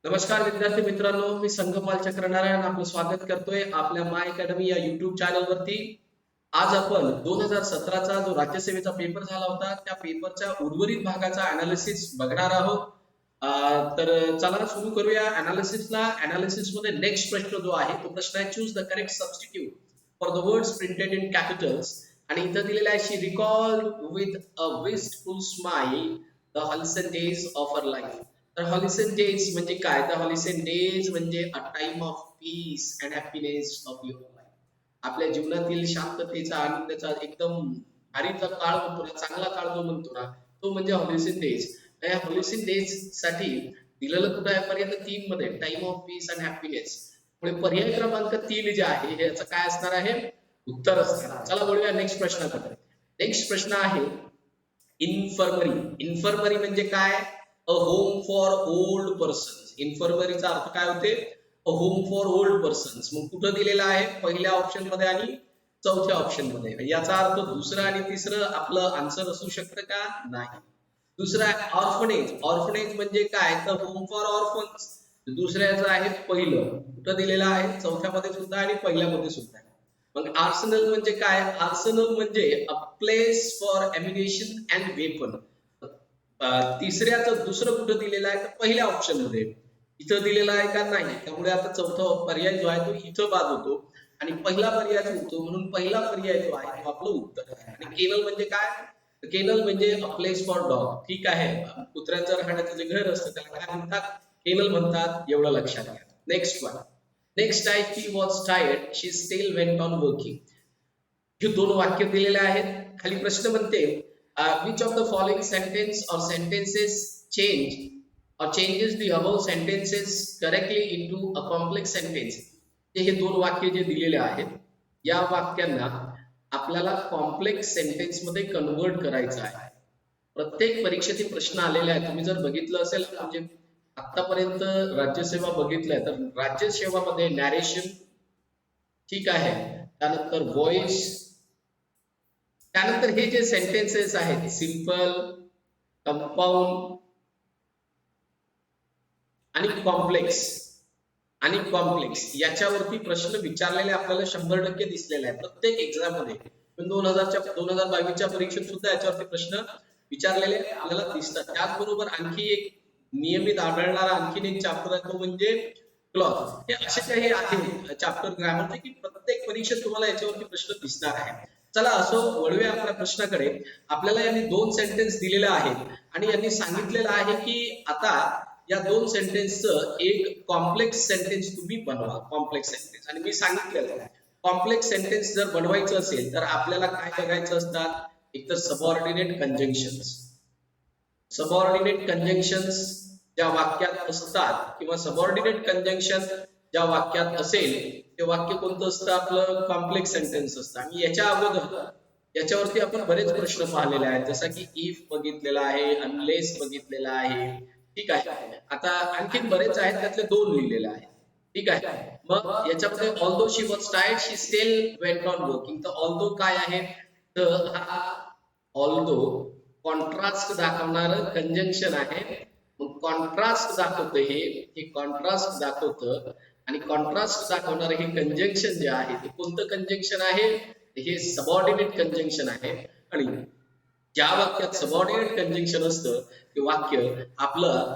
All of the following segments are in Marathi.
नमस्कार विद्यार्थी मित्रांनो, मी संगपाल चक्रनारायण आपलं स्वागत करतोय आपल्या माय अकॅडमी या युट्यूब चॅनलवरती. आज आपण 2017चा जो राज्यसेवेचा पेपर झाला होता त्या पेपरच्या उर्वरित भागाचा अनालिसिस बघणार आहोत. तर चला सुरू करूया अनालिसिसला. अनालिसिस मध्ये नेक्स्ट प्रश्न जो आहे तो प्रश्न आहे, choose the correct substitute for the words printed in capitals. आणि इथं दिलेलं आहे, she recall with a wistful smile the halcyon days of her life. तर हॉलिसन डेज म्हणजे काय? तर हॉलिसन डेज म्हणजे a time of peace and happiness of your life. आपल्या जीवनातील शांततेचा, आनंदाचा एकदम भारीचा काळ म्हणतो ना, चांगला काळ जो म्हणतो ना, तो म्हणजे हॉलिसन डेज. या हॉलिसन डेज साठी दिलेलं कुठं आहे? पर्याय 3 मध्ये, time of peace and happiness. म्हणजे पर्याय क्रमांक 3 जे आहे याचं काय असणार आहे? उत्तर असणार. चला बोलूया नेक्स्ट प्रश्नाकडे. नेक्स्ट प्रश्न आहे इन्फर्मरी. इन्फर्मरी म्हणजे काय? A home for old persons. इन्फर्मरीचा अर्थ काय होते? A home for old persons. मग कुठं दिलेला आहे? पहिल्या ऑप्शन मध्ये आणि चौथ्या ऑप्शन मध्ये. याचा अर्थ दुसरं आणि तिसरं आपलं आन्सर असू शकतं का? नाही. दुसरा आहे ऑर्फनेज. ऑर्फनेज म्हणजे काय? तर होम फॉर ऑर्फन्स. दुसऱ्याचं आहे पहिलं. कुठं दिलेलं आहे? चौथ्यामध्ये सुद्धा आणि पहिल्यामध्ये सुद्धा. मग आर्सेनल म्हणजे काय? आर्सेनल म्हणजे a place for ammunition and weapon. तिसऱ्याचं दुसरं कुठं दिलेलं आहे? तर पहिल्या ऑप्शन मध्ये. इथं दिलेलं आहे का? नाही. त्यामुळे आता चौथा पर्याय जो आहे तो इथं बाद होतो आणि पहिला पर्याय होतो, म्हणून पहिला पर्याय जो आहे तो आपलं उत्तर आहे. आणि केनल म्हणजे काय? केनल म्हणजे अ प्लेस फॉर डॉग. ठीक आहे, कुत्र्यांचं राहण्याचं जे घर असतं त्याला काय म्हणतात? केनल म्हणतात. एवढं लक्षात घ्या. Next one. नेक्स्ट आहे, she was tired she still went on working. हे दोन वाक्य दिलेले आहेत. खाली प्रश्न म्हणते, which of the following sentence or sentences change or changes the above sentences correctly into a complex sentence. हे दोन वाक्य जे दिलेले आहेत या वाक्यांना आपल्याला कॉम्प्लेक्स सेंटेन्स मध्ये कन्वर्ट करायचं आहे. प्रत्येक परीक्षेतील प्रश्न आलेले आहेत. तुम्ही जर बघितलं असेल, म्हणजे आतापर्यंत राज्यसेवा बघितलंय तर राज्यसेवामध्ये नॅरेशन, ठीक आहे, त्यानंतर व्हॉइस, त्यानंतर हे जे सेंटेन्सेस आहेत सिंपल, कंपाऊंड आणि कॉम्प्लेक्स याच्यावरती प्रश्न विचारलेले आपल्याला 100% दिसलेले आहे प्रत्येक एक्झाम मध्ये. पण 2022च्या परीक्षेत सुद्धा याच्यावरती प्रश्न विचारलेले आपल्याला दिसतात. त्याचबरोबर आणखी एक नियमित आढळणारा आणखीन एक चॅप्टर आहे तो म्हणजे क्लॉज. हे असे काही आहे चॅप्टर ग्रामरचे की प्रत्येक परीक्षेत तुम्हाला याच्यावरती प्रश्न दिसणार आहे. चला असं वळूया आपल्या प्रश्नाकडे. आपल्याला यांनी दोन सेंटेन्स दिलेले आहेत आणि यांनी सांगितलेलं आहे की आता या दोन सेंटेन्सचं एक कॉम्प्लेक्स सेंटेन्स तुम्ही बनवा. Complex sentence. आणि मी सांगितलेलं कॉम्प्लेक्स सेंटेन्स जर बनवायचं असेल तर आपल्याला काय बघायचं असतात? एक तर सबऑर्डिनेट कंजंक्शन्स. सबऑर्डिनेट कंजंक्शन्स ज्या वाक्यात असतात किंवा सबऑर्डिनेट कंजंक्शन ज्या वाक्यात असेल ते वाक्य कोणतं असतं? आपलं कॉम्प्लेक्स सेंटेन्स असतं. आणि याच्या अगोदर याच्यावरती आपण बरेच प्रश्न पाहिलेले आहेत, जसा की इफ बघितलेला आहे, अनलेस बघितलेला आहे. ठीक आहे, आता आणखी बरेच आहेत, त्यातले दोन लिहिलेले आहेत. ठीक आहे, मग याच्यामध्ये although she was tired she still went on working. तर ऑल्दो काय आहे? तर हा ऑल्दो कॉन्ट्रास्ट दाखवणारं कंजंक्शन आहे. मग कॉन्ट्रास्ट दाखवतं, हे कॉन्ट्रास्ट दाखवतं आणि कॉन्ट्रास्ट दाखवणारं हे कंजंक्शन जे आहे ते कोणतं कंजंक्शन आहे? हे सबऑर्डिनेट कंजंक्शन आहे. आणि ज्या वाक्यात सबऑर्डिनेट कंजंक्शन असतं ते वाक्य आपलं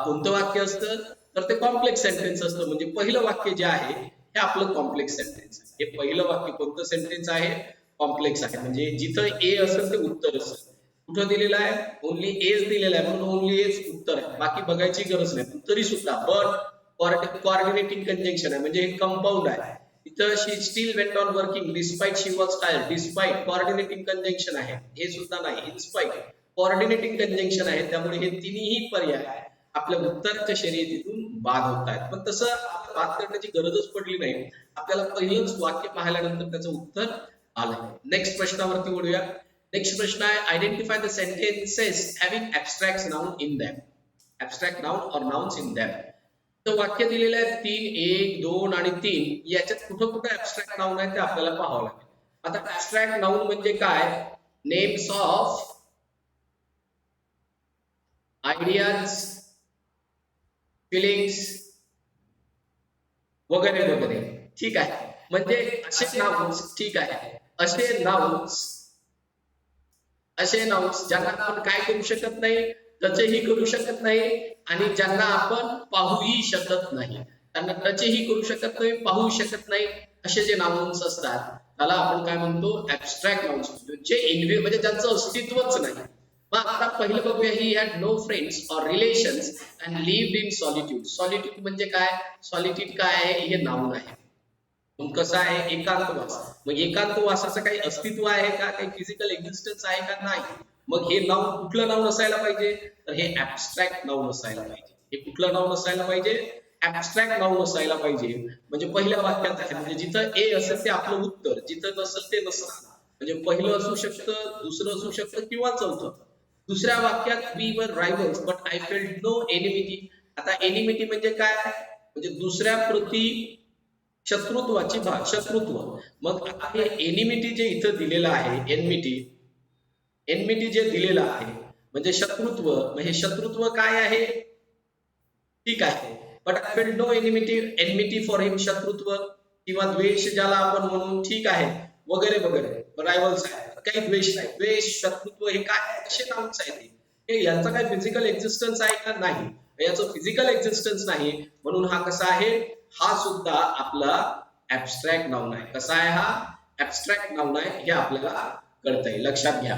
कोणतं वाक्य असतं? तर ते कॉम्प्लेक्स सेंटेन्स असतं. म्हणजे पहिलं वाक्य जे आहे हे आपलं कॉम्प्लेक्स सेंटेन्स आहे. हे पहिलं वाक्य कोणतं सेंटेन्स आहे? कॉम्प्लेक्स आहे. म्हणजे जिथं ए असेल ते उत्तर असेल. कुठं दिलेलं आहे? ओनली एज दिलेला आहे, म्हणून ओनली एज उत्तर आहे. बाकी बघायची गरज नाही. तरी सुद्धा बट कोऑर्डिनेटिंग कंजंक्शन आहे म्हणजे हे कंपाऊंड आहे. इथं she still went on working despite she was tired. Despite coordinating conjunction आहे, हे सुद्धा नाही. इन्स्पाइट कोऑर्डिनेटिंग कंजंक्शन आहे. त्यामुळे हे तिन्ही पर्याय आपल्या उत्तराच्या शर्यतीतून बाद होत आहेत. पण तसं बाद करण्याची गरजच पडली नाही. आपल्याला पहिलंच वाक्य पाहिल्यानंतर त्याचं उत्तर आलंय. नेक्स्ट प्रश्नावरती वळूया. नेक्स्ट प्रश्न आहे, identify the sentences having abstract noun in them. Abstract noun or nouns in them. तर वाक्य दिलेलं आहे 3, 1, 2 आणि 3. याच्यात कुठं कुठं ॲब्स्ट्रॅक्ट नाउन आहे ते आपल्याला पाहावं लागेल. आता ॲब्स्ट्रॅक्ट नाउन म्हणजे काय? नेम्स ऑफ आयडियाज, फिलिंग्स वगैरे वगैरे. ठीक आहे. म्हणजे असे नाउन्स, ठीक आहे, असे नाउन्स ज्यांना आपण काय करू शकत नाही, टचही करू शकत नाही आणि ज्यांना आपण पाहूही शकत नाही. त्यांना टचही करू शकत नाही, पाहू शकत नाही, असे जे नाउन्स असतात त्याला आपण काय म्हणतो, ऍबस्ट्रॅक्ट नाउन्स म्हणतो, जे म्हणजे ज्यांचं अस्तित्वच नाही. मग आता पहिलं बघूया, he had no friends or relations and lived in solitude. Solitude म्हणजे काय, सॉलिट्यूड काय आहे, हे नाउन आहे. मग कसं आहे, एकांतवास. मग एकांतवासाचं काही अस्तित्व आहे का, काही फिजिकल एक्झिस्टन्स आहे का, नाही. मग हे नाउन कुठलं नाउन असायला पाहिजे, तर हे ऍबस्ट्रॅक्ट नाउन असायला पाहिजे. हे कुठलं नाउन असायला पाहिजे, ऍबस्ट्रॅक्ट नाउन असायला पाहिजे. म्हणजे पहिल्या वाक्यात आहे, म्हणजे जिथं ए असेल ते आपलं उत्तर, जिथं नसेल ते नसणार. म्हणजे पहिलं असू शकतं, दुसरं असू शकतं किंवा चौथं. दुसऱ्या वाक्यात we were rivals but I felt no enmity. आता एनिमिटी म्हणजे काय, म्हणजे दुसऱ्या प्रती शत्रुत्वाची भाग, शत्रुत्व. मग आता हे एनिमिटी जे इथं दिलेलं आहे, एनमिटी जे दिलेलं आहे म्हणजे शत्रुत्व, म्हणजे शत्रुत्व काय आहे, ठीक आहे. But I felt no enmity for him, शत्रुत्व किंवा द्वेष ज्याला आपण म्हणून, ठीक आहे, वगैरे वगैरे. रायव्हल्स आहे, काही द्वेष नाही. द्वेष, शत्रुत्व हे काय, कसे नाउन्स आहेत हे, याचा काय फिजिकल एक्झिस्टन्स आहे का, नाही. याचं फिजिकल एक्झिस्टन्स नाही, म्हणून हा कसा आहे, हा सुद्धा आपला ऍबस्ट्रॅक्ट नाउन आहे. कसा आहे हा, ऍबस्ट्रॅक्ट नाउन आहे, हे आपल्याला कळतंय, लक्षात घ्या.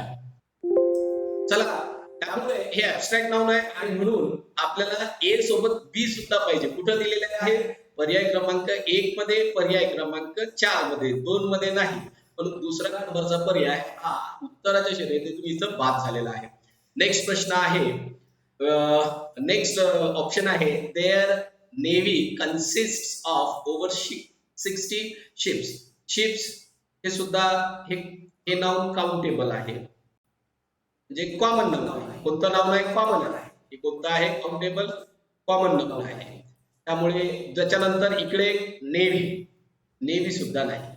चला, त्यामुळे हे ऍबस्ट्रॅक्ट नाउन आहे आणि म्हणून आपल्याला ए सोबत बी सुद्धा पाहिजे. कुठं दिलेले आहे, पर्याय क्रमांक 1 मध्ये, पर्याय क्रमांक 4 मध्ये, 2 मध्ये नाही. पण दुसरा नंबरचा पर्याय हा उत्तराच्या शर्यतीतून इथं बाद झालेला आहे. नेक्स्ट प्रश्न आहे, नेक्स्ट ऑप्शन आहे, there navy consists of over 60 ships. Ships हे सुद्धा हे नाउन काउंटेबल आहे, म्हणजे कॉमन नाउन आहे. कोणतं नाउन आहे, कॉमन आहे. हे कोणतं आहे, काउंटेबल कॉमन नाउन आहे. त्यामुळे ज्याच्यानंतर इकडे नेव्ही सुद्धा नाही.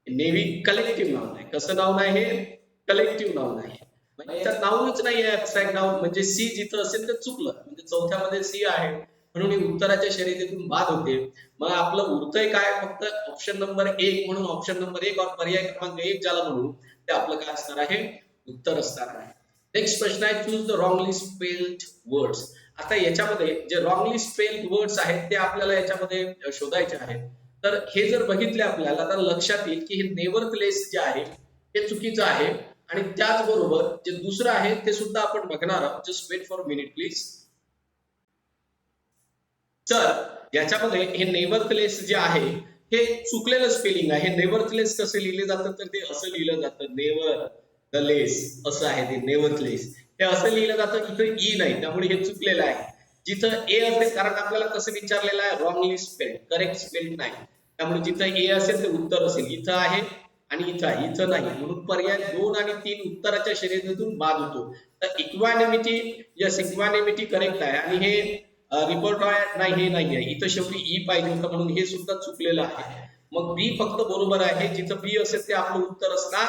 नेव्ही कलेक्टिव्ह नाउन आहे. कसं नाउन आहे, कलेक्टिव्ह नाउन आहे. म्हणजे नाउनच नाही आहे ऍबस्ट्रॅक्ट नाउन. म्हणजे सी जिथं असेल तर चुकलं, म्हणजे चौथ्यामध्ये सी आहे म्हणून ही उत्तराच्या शर्यतीतून बाद होते. मग आपलं उरतंय काय, फक्त ऑप्शन नंबर 1. म्हणून ऑप्शन नंबर 1 और पर्याय क्रमांक 1 ज्याला म्हणू ते आपलं काय असणार आहे, उत्तर असणार आहे. नेक्स्ट प्रश्न आहे, choose the wrongly spelled words. आता याच्यामध्ये जे रॉंगली स्पेल्ड वर्ड्स आहेत ते आपल्याला याच्यामध्ये शोधायचे आहेत. तर हे जर बघितले आपल्याला तर लक्षात येईल की हे नेव्हरथलेस जे आहे हे चुकीचं आहे आणि त्याचबरोबर जे दुसरं आहे ते सुद्धा आपण बघणार आहोत. Just wait for minute please. तर याच्यामध्ये हे नेव्हरथलेस जे आहे हे चुकलेलं स्पेलिंग आहे. हे नेव्हरथलेस कसं लिहिले जातं तर ते असं लिहिलं जातं, नेव्हरथलेस असं आहे ते नेव्हरथलेस. हे असं लिहिलं जातं, इथं ई नाही, त्यामुळे हे चुकलेलं आहे. जिथं ए असेल, कारण आपल्याला कसं विचारलेलं आहे, रॉंगली स्पेल्ड, करेक्ट स्पेल्ड नाही, त्यामुळे जिथं ए असेल ते उत्तर असेल. इथं आहे आणि इथं आहे, इथं नाही, म्हणून पर्याय 2 आणि 3 उत्तराच्या शर्यतीतून बाद होतो. तर इक्वानिमिटी, यस इक्वानिमिटी करेक्ट आहे आणि हे रिपोर्टॉयर नाही, हे नाही आहे. इथं शेवटी ई पाहिजे होतं म्हणून हे सुद्धा चुकलेलं आहे. मग बी फक्त बरोबर आहे, जिथं बी असेल ते आपलं उत्तर असणार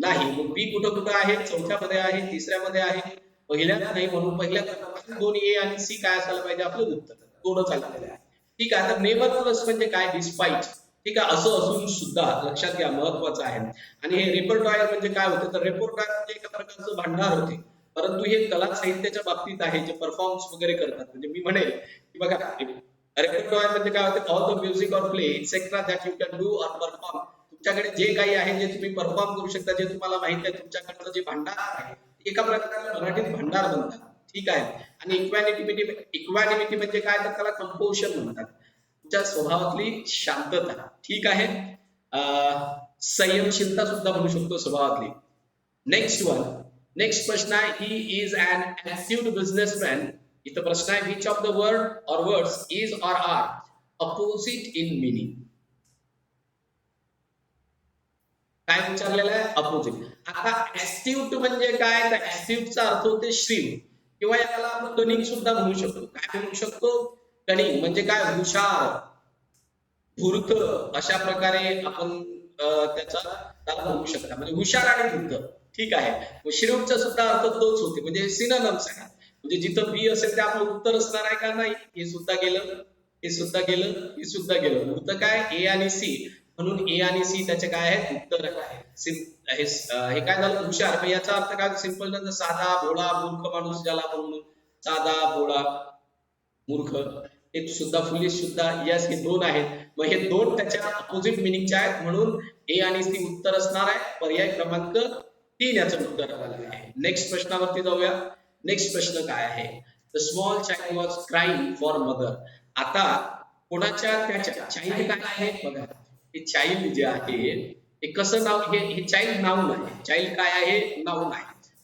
नाही. मग बी कुठं कुठं आहे, चौथ्यामध्ये आहे, तिसऱ्यामध्ये आहे, पहिल्यात नाही, म्हणून पहिल्या 2 ए आणि सी काय असायला पाहिजे, आपलं उत्तर 2च आलेलं आहे. ठीक आहे. आता नेव्हरथलेस म्हणजे काय, डिस्पाइट. ठीक आहे, असं असून सुद्धा लक्षात घ्या, महत्वाचं आहे. आणि हे रेपर्टॉयर म्हणजे काय होतं, तर रेपर्टॉयर म्हणजे एका प्रकारचं भांडार होते, परंतु हे कला साहित्याच्या बाबतीत आहे, जे परफॉर्म्स वगैरे करतात. म्हणजे मी म्हणेल की बघा, रेपर्टॉयर म्हणजे काय होतं, all the music or play etcetera that you can do or perform. तुमच्याकडे जे काही आहे, जे तुम्ही परफॉर्म करू शकता, जे तुम्हाला माहिती आहे, तुमच्याकडचं जे भांडार आहे, एका प्रकारचं मराठीत भांडार म्हणतात. ठीक आहे. आणि इक्वानिमिटी म्हणजे काय, तर त्याला कंपोजन म्हणतात, तुमच्या स्वभावातली शांतता. ठीक आहे. संयमशीलता सुद्धा म्हणू शकतो स्वभावातली. नेक्स्ट प्रश्न आहे, he is an active businessman. इथं प्रश्न आहे, which of the word or words is or are opposite in meaning. काय विचारलेलं आहे, अपोजिट. आता ऍस्ट्यूट म्हणजे काय, तर ऍस्ट्यूटचा अर्थ होते श्रीव, किंवा याला आपण कनिंग सुद्धा म्हणू शकतो. काय म्हणू शकतो, कनिंग म्हणजे काय, हुशार, धूर्त, अशा प्रकारे आपण त्याला म्हणू शकता, म्हणजे हुशार आणि धूर्त. ठीक आहे. श्रीवचा सुद्धा अर्थ तोच होते, म्हणजे सिनोनिम्स आहे. म्हणजे जिथं बी असेल ते आपलं उत्तर असणार आहे का नाही, हे सुद्धा गेलं, हे सुद्धा गेलं, हे सुद्धा गेलं. उरतं काय, ए आणि सी. म्हणून ए आणि सी त्याचे काय आहे, उत्तर आहे. हे काय झालं, हुशार. याचा अर्थ काय, सिंपल ना, साधा भोळा मूर्ख माणूस ज्याला म्हणून, साधा भोळा मूर्ख, हे सुद्धा फुलिश सुद्धा. यस, हे दोन आहेत. मग हे दोन त्याच्या अपोजिट मिनिंगचे आहेत, म्हणून ए आणि सी उत्तर असणार आहे. पर्याय क्रमांक 3 याचं उत्तर आलेलं आहे. नेक्स्ट प्रश्नावरती जाऊया. नेक्स्ट प्रश्न काय आहे, the small child was crying for mother. आता कोणाच्या, त्याच्या. चाइल्ड काय आहे बघा, हे चाइल्ड जे आहे हे कसं नाव, हे चाइल्ड नाउन आहे. चाइल्ड काय आहे, नाउन आहे.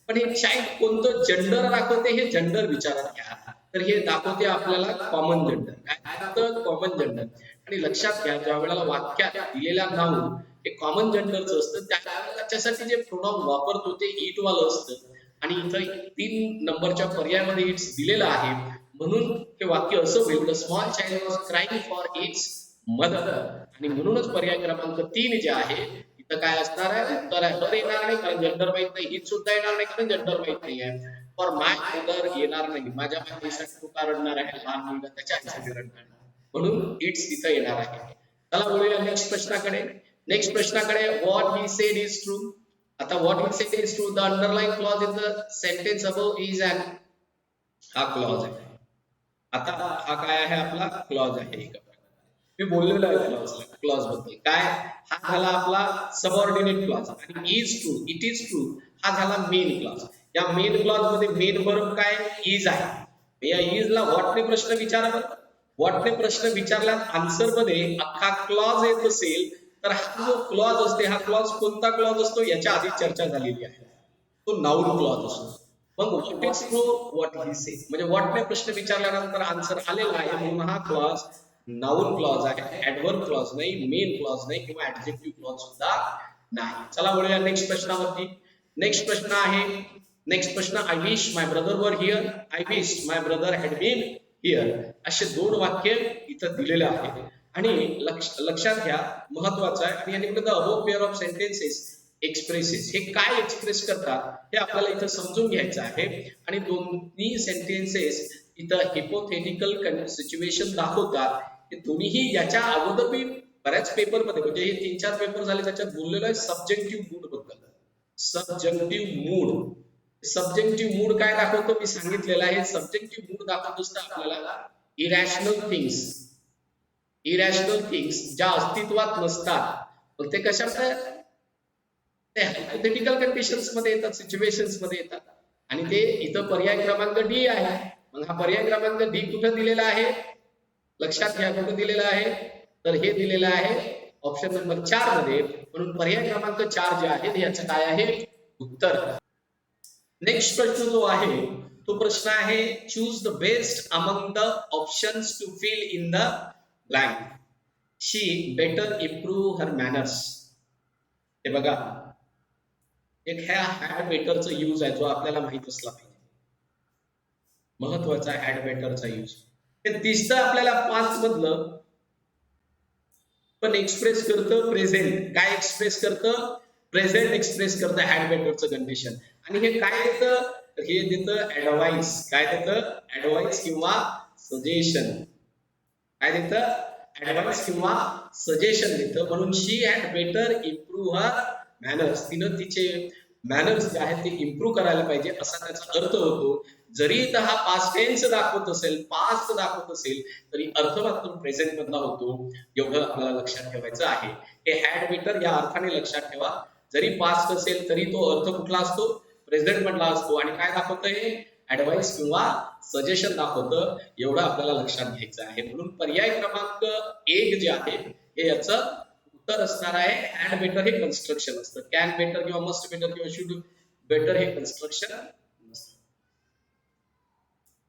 पण हे चाइल्ड कोणतं जेंडर दाखवते, हे जेंडर विचारात घ्या. तर हे दाखवते आपल्याला कॉमन जेंडर. काय दाखवतं, कॉमन जेंडर. आणि लक्षात घ्या, ज्या वेळेला वाक्यात दिलेल्या नाउन हे कॉमन जेंडरचं असतं, त्याच्यासाठी जे प्रोनाउन वापरतो ते इट वालं असतं. आणि इथं 3 नंबरच्या पर्यायामध्ये इट्स दिलेला आहे, म्हणून हे वाक्य असं होईल, the small child was crying for its mother. आणि म्हणूनच पर्याय क्रमांक 3 जे आहे इथं काय असणार आहे, उत्तर आहे. हर येणार नाही कारण जेंडर माहित नाही, हिच सुद्धा येणार नाही कारण जेंडर माहित नाही आहे. फॉर माय मदर येणार नाही, माझ्या मातेसाठी तो का रडणार आहे, लहान मुलगा त्याच्या आईसाठी रडणार, म्हणून इट्स तिथं येणार आहे. चला बोलूया नेक्स्ट प्रश्नाकडे. नेक्स्ट प्रश्नाकडे, what he said is true. आता what he said is true, the underline clause in the sentence above is an, हा क्लॉज आहे. आता हा काय आहे, आपला क्लॉज आहे. मी बोललेलो आहे क्लॉज बद्दल. काय, हा झाला आपला सबऑर्डिनेट क्लॉज. आणि is true, it is true, हा झाला मेन क्लॉज. या मेन क्लॉज मध्ये मेन वर्ब काय, इज आहे. या इज ला व्हॉट ने प्रश्न विचारा बरं. व्हॉट ने प्रश्न विचारल्यात आन्सर मध्ये अख्खा क्लॉज येत असेल तर हा जो क्लॉज असते, हा क्लॉज कोणता क्लॉज असतो याच्या आधी चर्चा झालेली आहे, तो नाउन क्लॉज असतो. मग what is true, what he sed, म्हणजे व्हॉट ने प्रश्न विचारल्यानंतर आन्सर आलेला आहे, म्हणून हा क्लॉज नाउन क्लॉज आहे. ऍडव्हर्ब क्लॉज नाही, मेन क्लॉज नाही, किंवा ऍडजेक्टिव्ह क्लॉज सुद्धा नाही. चला बोलूया नेक्स्ट प्रश्नावरती. नेक्स्ट प्रश्न आहे, नेक्स्ट प्रश्न, I wish my brother were here, I wish my brother had been here. असे 2 वाक्य इथं दिलेले आहेत. आणि लक्षात घ्या, महत्वाचं आहे. आणि the above pair of sentences expresses, हे काय एक्सप्रेस करतात हे आपल्याला इथं समजून घ्यायचं आहे. आणि दोन्ही सेंटेन्सेस इथं हिपोथेटिकल सिच्युएशन दाखवतात. हे दोन्हीही याच्या अगोदर मी बऱ्याच पेपर मध्ये, म्हणजे हे 3-4 पेपर झाले त्याच्यात बोललेलो आहे सब्जेक्टिव्ह मूड बद्दल. सब्जेक्टिव्ह मूड, सब्जेक्टिव्ह मूड काय दाखवतो मी सांगितलेलं आहे. सब्जेक्टिव्ह मूड दाखवत असतं आपल्याला इरॅशनल थिंग्स, इरॅशनल थिंग्स ज्या अस्तित्वात नसतात, पण ते कशामुळे, ते हायपोथेटिकल कंडिशन्स मध्ये येतात, सिच्युएशन्स मध्ये येतात. आणि ते इथं पर्याय क्रमांक डी आहे. मग हा पर्याय क्रमांक डी कुठे दिलेला आहे, लक्षात घ्या कुठे दिलेला आहे, तर हे दिलेलं आहे ऑप्शन नंबर 4 मध्ये. म्हणून पर्याय क्रमांक 4 जे आहे याचं काय आहे, उत्तर. नेक्स्ट प्रश्न जो आहे तो प्रश्न आहे, choose the best among the options to fill in the blank. She better improve her manners. हे बघा, एक ह्या हॅड बेटरचा यूज आहे जो आपल्याला माहित असला पाहिजे, महत्वाचा हॅड बेटरचा यूज. हे दिसतं आपल्याला पास्ट मधलं, पण एक्सप्रेस करतं प्रेझेंट. काय एक्सप्रेस करतं, प्रेझेंट एक्सप्रेस करतं हॅड बेटरचं कंडिशन. आणि हे काय देतं, हे देतं ऍडवाइस. काय देतं, ऍडवाइस किंवा सजेशन. काय देतं, ऍडवाइस किंवा सजेशन देतं. म्हणून she had better improve her manners, तिनं तिचे मॅनर्स जे आहेत ते इम्प्रूव्ह करायला पाहिजे असा त्याचा अर्थ होतो. जरी इथं हा पास्ट टेन्स दाखवत असेल, पास्ट दाखवत असेल, तरी अर्थ मात्र प्रेझेंट मधला होतो. एवढं आपल्याला लक्षात ठेवायचं आहे. हे हॅड बेटर या अर्थाने लक्षात ठेवा. जरी पास्ट असेल तरी तो अर्थ कुठला असतो, प्रेझेंट मधला असतो. आणि काय दाखवतं, हे ऍडवाइस किंवा सजेशन दाखवतं. एवढं आपल्याला लक्षात घ्यायचं आहे. म्हणून पर्याय क्रमांक 1 जे आहे हे याचं उत्तर असणार आहे. हॅड बेटर हे कन्स्ट्रक्शन असतं. कॅन बेटर किंवा मस्ट बेटर किंवा शुड बेटर हे कन्स्ट्रक्शन नसतं.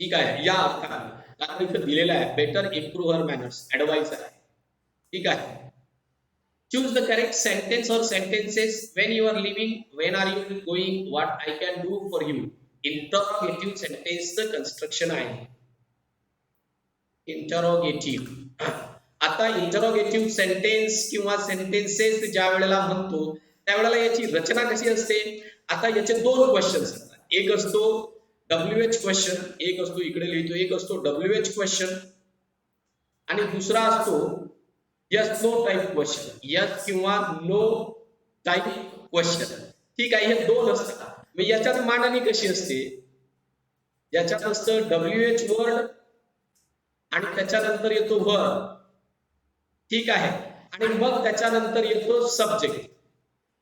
ठीक आहे, या अर्थाने कारण इथं दिलेलं आहे better improve her manners, advice आहे. ठीक आहे. Choose the correct sentence or sentences. When you are leaving, when are you going, what I can do for you. Interrogative sentence चं construction आहे. Interrogative. आता इंटरोगेटिव्ह सेंटेन्स किंवा सेंटेन्सेस ज्या वेळेला म्हणतो त्यावेळेला याची रचना कशी असते. आता याचे 2 क्वेश्चन्स असतात. एक असतो WH क्वेश्चन एक असतो, इकडे लिहितो, एक असतो WH क्वेश्चन आणि दुसरा असतो yes no type question, yes किंवा नो टाइप क्वेश्चन. ठीक आहे, हे दोन असतात. मग याच्यात मांडणी कशी असते? याच्यात असतं WH वर्ड आणि त्याच्यानंतर येतो वर्ब. ठीक आहे, आणि मग त्याच्यानंतर येतो सब्जेक्ट.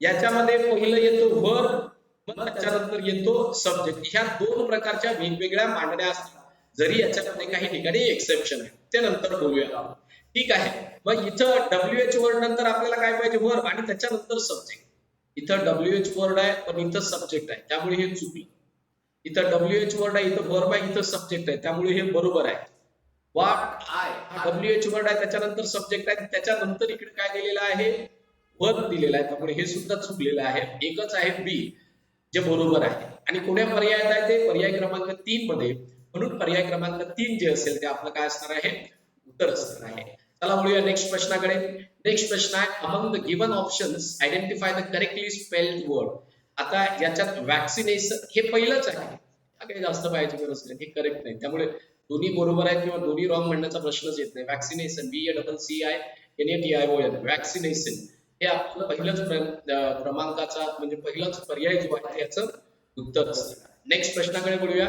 याच्यामध्ये पहिलं येतो वर्ब, मग त्याच्यानंतर येतो सब्जेक्ट. ह्या दोन प्रकारच्या वेगवेगळ्या मांडण्या असतात, जरी याच्यामध्ये काही ठिकाणी एक्सेप्शन आहे, ते नंतर बोलूया. ठीक आहे, मग इथं WH वर्ड नंतर आपल्याला काय पाहिजे? वर्ब आणि त्याच्यानंतर सब्जेक्ट. इथं WH वर्ड आहे पण इथं सब्जेक्ट आहे, त्यामुळे हे चुकलं. इथं WH वर्ड आहे, इथं वर्ब आहे, इथं सब्जेक्ट आहे, त्यामुळे हे बरोबर आहे. व्हॉट आय हा WH वर्ड आहे, त्याच्यानंतर सब्जेक्ट आहे, त्याच्यानंतर इकडे काय दिलेलं आहे? वर्ब दिलेला आहे, त्यामुळे हे सुद्धा चुकलेलं आहे. एकच आहे बी जे बरोबर आहे. आणि कोण्या पर्यायात आहे ते? पर्याय क्रमांक 3 मध्ये. म्हणून पर्याय क्रमांक 3 जे असेल ते आपलं काय असणार आहे? उत्तर असणार आहे. चला बोलूया नेक्स्ट प्रश्नाकडे. नेक्स्ट प्रश्न आहे, among the given options identify the correctly spelled word. आता याच्यात वॅक्सिनेशन हे पहिलंच आहे, काही जास्त पाहिजे गरज नाही, हे करेक्ट नाही, त्यामुळे दोन्ही बरोबर आहेत किंवा दोन्ही रॉंग म्हणण्याचा प्रश्नच येत नाही. वॅक्सिनेशन VACCINATION वॅक्सिनेशन हे आपलं पहिलंच क्रमांकाचा म्हणजे पहिलाच पर्याय जो आहे याचं उत्तर असतं. नेक्स्ट प्रश्नाकडे बोलूया.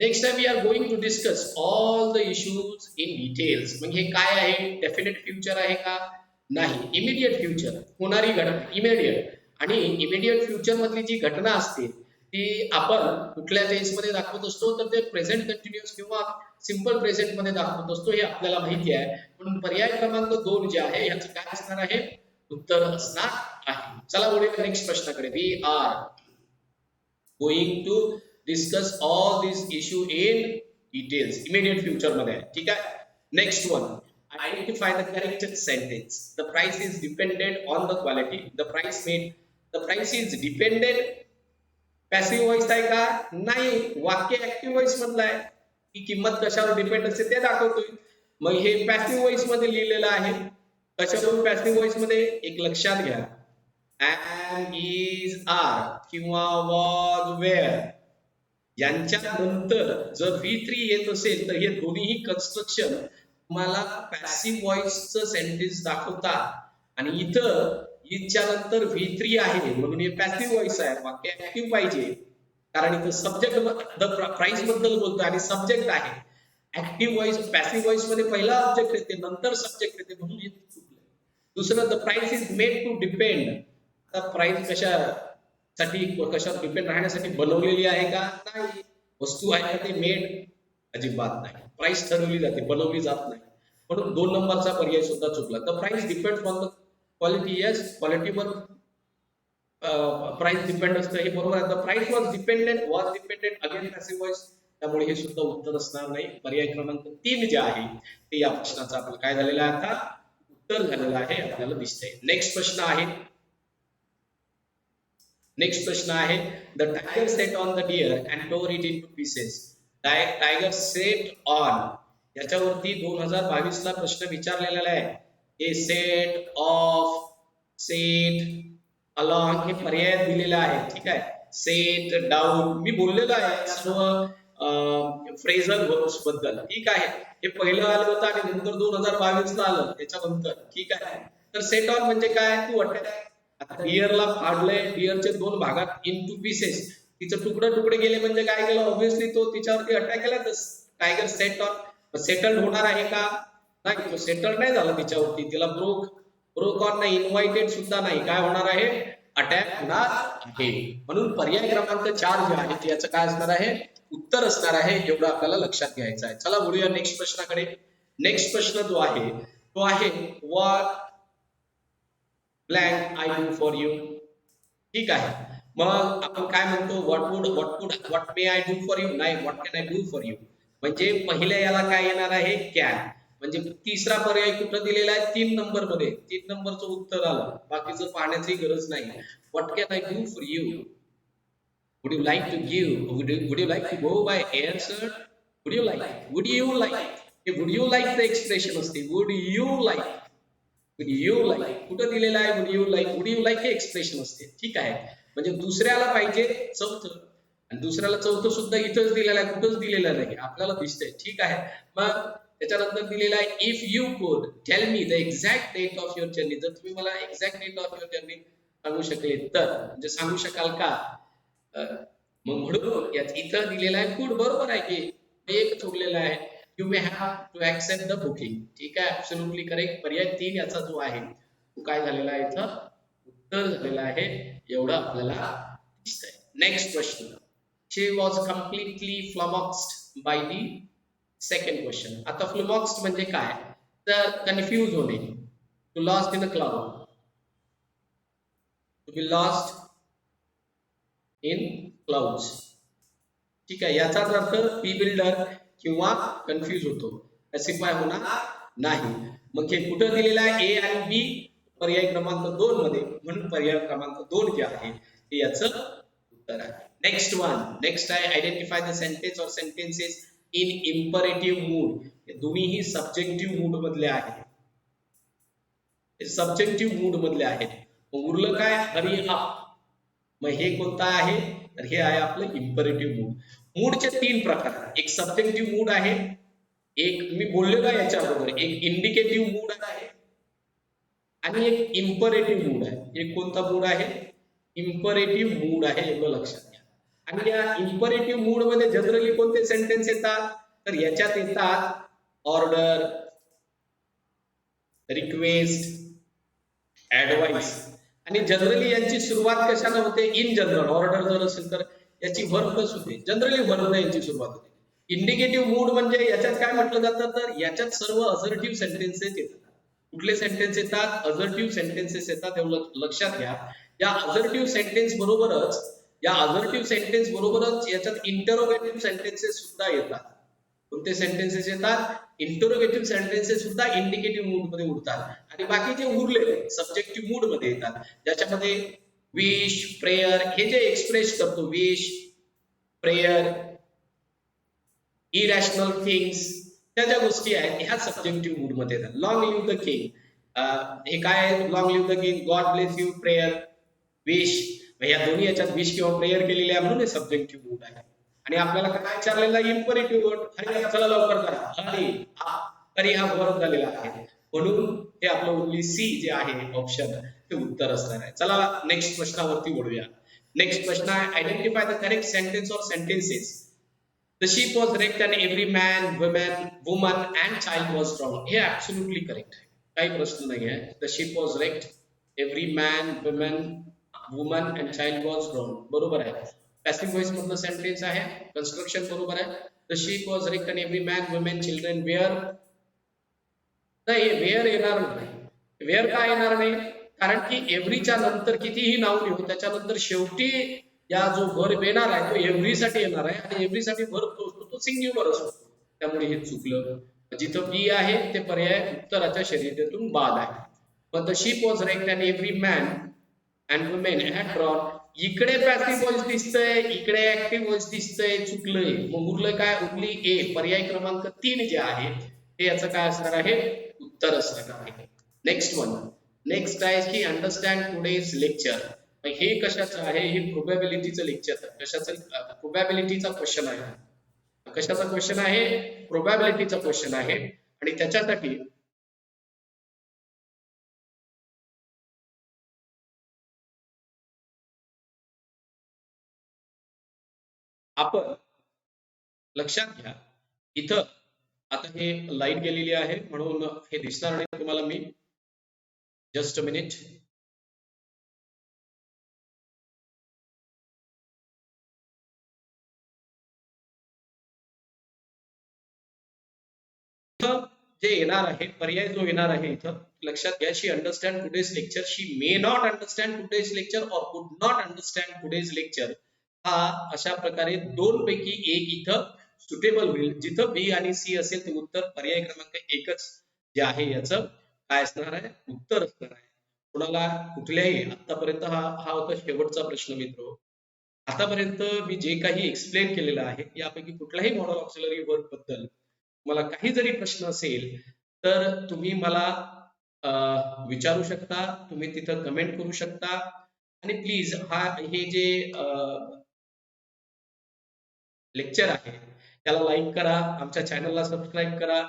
Next time we are going to discuss all the issues in details. म्हणजे हे काय आहे? डेफिनेट फ्युचर आहे का? नाही, इमिडिएट फ्युचर, होणारी घटना इमिडिएट. आणि इमिडिएट फ्युचर मधली जी घटना असते ती आपण कुठल्या टेन्स मध्ये दाखवत असतो, तर ते प्रेझेंट कंटिन्युअस किंवा सिंपल प्रेझेंट मध्ये दाखवत असतो, हे आपल्याला माहिती आहे. म्हणून पर्याय क्रमांक 2 जे आहे याचं काय असणार आहे? उत्तर असणार आहे. चला बोलूया नेक्स्ट प्रश्नाकडे. We are going to discuss all this issue in details, immediate future मध्ये. ठीक आहे, next one, identify the correct sentence. The price is dependent on the quality. The price is dependent passive voice आहे का? नाही, वाक्य ऍक्टिव्ह व्हॉइस मधलं आहे. ही किंमत कशावर डिपेंड असते ते दाखवतोय. मग हे पॅसिव्ह व्हॉइस मध्ये लिहिलेलं आहे. कशावरून पॅसिव्ह व्हॉइस मध्ये? एक लक्षात घ्या, एम, इज, आर किंवा वॉज, वेअर यांच्या नंतर जर V3 येत असेल तर हे दोन्हीही कन्स्ट्रक्शन तुम्हाला पॅसिव्ह व्हॉइसचं सेंटेन्स दाखवतात. आणि इथं इजच्या नंतर V3 आहे म्हणून हे पॅसिव्ह व्हॉइस आहे. वाक्य ऍक्टिव्ह पाहिजे, कारण इथं सब्जेक्ट द प्राइस बद्दल बोलतोय आणि सब्जेक्ट आहे. ऍक्टिव्ह व्हॉइस पॅसिव्ह व्हॉइस मध्ये पहिला ऑब्जेक्ट येते, नंतर सब्जेक्ट येते, म्हणून हे चुकलं. दुसरं, the price is made to depend. आता प्राइस कशासाठी, कशावर डिपेंड राहण्यासाठी बनवलेली आहे का? नाही. वस्तू आहे का ते मेड? अजिबात नाही. प्राइस ठरवली जाते, बनवली जात नाही. म्हणून 2 नंबरचा पर्याय सुद्धा चुकला. The price depends on the quality. Yes, क्वालिटीवर प्राइस डिपेंड असतं, हे बरोबर आहे. The price was dependent again passive voice, त्यामुळे हे सुद्धा उत्तर असणार नाही. पर्याय क्रमांक 3 जे आहे ते या प्रश्नाचं आपलं काय झालेलं आहे? आता उत्तर झालेलं आहे, आपल्याला दिसतंय. नेक्स्ट प्रश्न आहे, the tiger set on the deer and tore it into pieces. Tiger set on याच्यावरती 2022 ला प्रश्न विचारलेला आहे. हे सेट ऑफ, सेट अलॉंग हे पर्याय दिलेला आहे. ठीक आहे, सेट डाऊन मी बोललेलो आहे सर्व फ्रेझल वर्ब्स बद्दल. ठीक आहे, हे पहिलं आलं होतं आणि नंतर 2022 ला आलं त्याच्यानंतर. ठीक आहे, तर सेट ऑन म्हणजे काय? तू अटॅक. आता डिअरला फाडलंय, डिअरचे 2 भागात इनटू पीसेस, तिचं तुकडे गेले म्हणजे काय केलं? ऑब्विसली तो तिच्यावरती अटॅक केला. तर टायगर सेट ऑन सेटल्ड होणार आहे का? नाही, तो सेटल्ड नाही झाला तिच्यावरती. तिला ब्रोक ऑन नाही, इन्व्हायटेड सुद्धा नाही. काय होणार आहे? अटॅक होणार आहे. म्हणून पर्याय क्रमांक 4 जे आहे याचं काय असणार आहे? उत्तर असणार आहे. एवढं आपल्याला लक्षात घ्यायचं आहे. चला बोलूया नेक्स्ट प्रश्नाकडे. नेक्स्ट प्रश्न जो आहे what blank I do for you. ठीक आहे, मग आपण काय म्हणतो? What may I do for you. नाही, what can I do for you. म्हणजे पहिल्या याला काय येणार आहे? कॅन. म्हणजे तिसरा पर्याय कुठं दिलेला आहे? 3 नंबर मध्ये. 3 नंबरचं उत्तर आलं, बाकीचं पाहण्याची गरज नाही. What can I do for you. Would you like to give? Would you like to go by air, sir? Would you like? Would you like? हे would you like चं एक्सप्रेशन असते. Would you like? Would you like? कुठं दिलेलं आहे? Would you like? Would you like हे एक्सप्रेशन असते. ठीक आहे, म्हणजे दुसऱ्याला पाहिजे चौथं. आणि दुसऱ्याला चौथं सुद्धा इथंच दिलेलं आहे, कुठंच दिलेलं नाही, आपल्याला दिसतंय. ठीक आहे. मग त्याच्यानंतर दिलेला आहे if you could tell me the exact date of your journey. जर तुम्ही मला exact date of your journey सांगू शकले तर, म्हणजे सांगू शकाल का? मग म्हणून यात इथं दिलेला आहे कुड, बरोबर आहे की एक चुकलेला आहे. You may have to accept the booking. ठीक आहे, ऍब्सोल्युटली करेक्ट. पर्याय 3 याचा जो आहे तो काय झालेला आहे, इथं उत्तर झालेला आहे, एवढं आपल्याला दिसतंय. Next question. She was completely flummoxed by the second question. आता flummoxed म्हणजे काय? तर कन्फ्यूज होणे. To lost in a cloud. To be lost in clouds. ठीक आहे, याचाच अर्थ bewildered किंवा कन्फ्यूज होतो. स्पेसिफाय होणार नाही. मग हे कुठं दिलेलं आहे? A आणि B पर्याय क्रमांक 2 मध्ये, म्हणून पर्याय क्रमांक 2 जे आहे ते याचं उत्तर आहे. Next one. नेक्स्ट आहे आयडेंटिफाय द सेंटेन्स और सेंटेन्सेस इन इम्परेटिव्ह मूड. हे दोन्हीही सब्जेक्टिव्ह मूड मधले आहेत. सब्जेक्टिव्ह मूड मधले आहेत. उरलं काय? Hurry up. मग हे कोणतं आहे? तर हे आहे आपलं इम्परेटिव्ह मूड. मूडचे 3 प्रकार आहेत. एक सब्जेक्टिव्ह मूड आहे, एक मी बोललेलो आहे याच्या अगोदर, एक इंडिकेटिव्ह मूड आहे आणि एक इम्परेटिव्ह मूड आहे. एक कोणता मूड आहे? इम्परेटिव्ह मूड आहे, एवढं लक्षात घ्या. आणि या इम्परेटिव्ह मूड मध्ये जनरली कोणते सेंटेन्स येतात? तर याच्यात येतात ऑर्डर, रिक्वेस्ट, ऍडवाइस. आणि जनरली यांची सुरुवात कशाने होते? In general. ऑर्डर जर असेल तर याची व्हर्ब प्लस होते. जनरली व्हर्ब यांची सुरुवात होते. इंडिकेटिव्ह मूड म्हणजे याच्यात काय म्हटलं जातं, तर याच्यात सर्व असर्टिव्ह सेंटेन्सेस येतात. कुठले सेंटेन्स येतात? असर्टिव्ह सेंटेन्सेस येतात, एवढं लक्षात घ्या. या असर्टिव्ह सेंटेन्स बरोबरच याच्यात इंटरोगेटिव्ह सेंटेन्सेस सुद्धा येतात. कोणते सेंटेन्सेस येतात? इंटरोगेटिव्ह सेंटेन्सेस सुद्धा इंडिकेटिव्ह मूड मध्ये उरतात. आणि बाकीचे उरले सब्जेक्टिव्ह मूड मध्ये येतात, ज्याच्यामध्ये विश, प्रेयर हे जे एक्सप्रेस करतो, विश, प्रेयर, इरॅशनल थिंग्स, त्या ज्या गोष्टी आहेत ह्या सब्जेक्टिव्ह मूड मध्ये येतात. लॉंग लिव्ह द किंग, हे काय आहे? Long live the king, god bless you, prayer, wish. या दोन्ही याच्यात विश किंवा प्रेयर केलेली आहे, म्हणून हे सब्जेक्टिव्ह मूड आहे. आणि आपल्याला काय विचारलेला? Imperative word. हरी चला लवकर करा. हरी हा वर्ब झालेला आहे, म्हणून हे आपलं ओनली सी जे आहे ऑप्शन ते उत्तर असणार आहे. चला नेक्स्ट प्रश्नावरती वळूया. नेक्स्ट प्रश्न आहे आयडेंटिफाय द करेक्ट सेंटेन्स और sentences. The sheep was wrecked and every man, woman and child was drowned. हे absolutely correct आहे, काही प्रश्न नाही आहे. The sheep was wrecked, every man, woman and child was drowned. बरोबर आहे. पॅसिव्ह वॉइस मधलं सेंटेन्स आहे. कन्स्ट्रक्शन बरोबर आहे. The sheep was wrecked and every man, woman, children were. नाही, वेअर येणार नाही. वेअर का येणार नाही? कारण की एव्हरीच्या नंतर कितीही नाव लिहू, त्याच्यानंतर शेवटी या जो वर्ब येणार आहे तो एव्हरी साठी येणार आहे, आणि एव्हरी साठी वर्ब जो असतो तो सिंग्युलर असतो, त्यामुळे हे चुकलं. जिथं बी आहे ते पर्याय उत्तराच्या शर्यतीतून बाद आहे. पण the ship was raked and every man and women had drawn. इकडे पॅसिव्ह वॉइस दिसतंय, इकडे ऍक्टिव्ह वॉइस दिसतंय, चुकलंय. मग उरलं काय? उरली ए, पर्याय क्रमांक 3 जे आहे ते याचं काय असणार आहे? उत्तर असणार आहे. Next one. नेक्स्ट आहे की अंडरस्टँड टुडेज लेक्चर. हे कशाचं आहे? हे प्रोबॅबिलिटीचं लेक्चर आहे. कशाचं? प्रोबॅबिलिटीचा क्वेश्चन आहे. कशाचा क्वेश्चन आहे? प्रोबॅबिलिटीचा क्वेश्चन आहे. आणि त्याच्यासाठी आपण लक्षात घ्या, इथं आता हे लाईट गेलेली आहे म्हणून हे दिसणार नाही तुम्हाला. मी जस्ट अ मिनिट. जे येणार आहे पर्याय जो येणार आहे इथं लक्षात घ्या. She understand today's lecture, she may not understand today's lecture or could not understand today's lecture. हा अशा प्रकारे 2 पैकी एक इथं सुटेबल होईल. जिथं बी आणि सी असेल ते उत्तर पर्याय क्रमांक 1च जे आहे याचं काय असणार आहे? उत्तर असणार आहे. कोणाला कुठल्याही आतापर्यंत हा होता शेवटचा प्रश्न मित्र. आतापर्यंत मी जे काही एक्सप्लेन केलेलं आहे यापैकी कुठल्याही मॉडल ऑक्सिलरी वर्ब बद्दल मला काही जरी प्रश्न असेल तर तुम्ही मला विचारू शकता, तुम्ही तिथं कमेंट करू शकता. आणि प्लीज हे जे लेक्चर आहे त्याला लाईक करा, आमच्या चॅनलला सबस्क्राईब करा,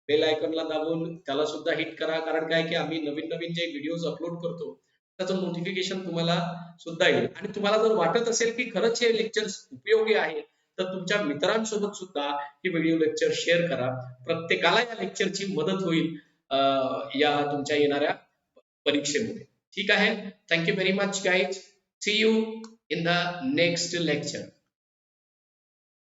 बेल आयकॉनला दाबून त्याला सुद्धा हिट करा. कारण काय की आम्ही नवीन नवीन जे व्हिडिओज अपलोड करतो त्याचं नोटिफिकेशन तुम्हाला सुद्धा येईल. आणि तुम्हाला जर वाटत असेल की खरंच हे लेक्चर्स उपयोगी आहे तर तुमच्या मित्रांसोबत सुद्धा ही व्हिडिओ लेक्चर शेअर करा. प्रत्येकाला या लेक्चरची मदत होईल या तुमच्या येणाऱ्या परीक्षेमध्ये. ठीक आहे. Thank you very much guys. See you in the next lecture.